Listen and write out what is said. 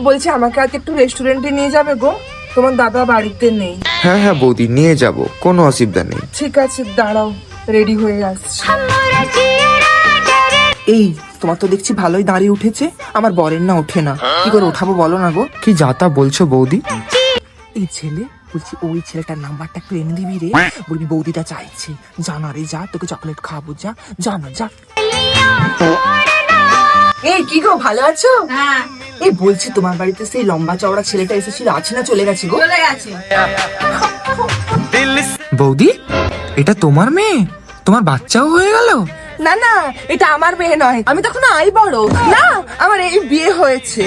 বলছি আমাকে আজকে একটু রেস্টুরেন্টে নিয়ে যাবে গো, তোমার দাদা বাড়িতে নেই। হ্যাঁ হ্যাঁ বৌদি, নিয়ে যাব, কোনো অসুবিধা নেই। ঠিক আছে দাঁড়াও, রেডি হয়ে আসছি। এই তোমার তো দেখছি ভালোই দাঁড়িয়ে উঠেছে, আমার বরের না ওঠে না, কি করে ওঠাবো বলো না গো। কি যাতা বলছো বৌদি? এই ছেলে, বলছি ওই ছেলেটার নাম্বারটা একটু এনে দিবি রে, বলবি বৌদিটা চাইছে। জানা রে, যা তোকে চকলেট খাওয়াবো, যা জানা যা। এই কি গো, ভালো আছো? এই বলছি তোমার বাড়িতে সেই লম্বা চওড়া ছেলেটা এসেছিল, আছে না চলে গেছে গো? চলে গেছে। বৌদি, এটা তোমার মেয়ে? তোমার বাচ্চাও হয়ে গেল? না না, এটা আমার মেয়ে নয়, আমি তখন আই বড় না, আমার এই বিয়ে হয়েছে।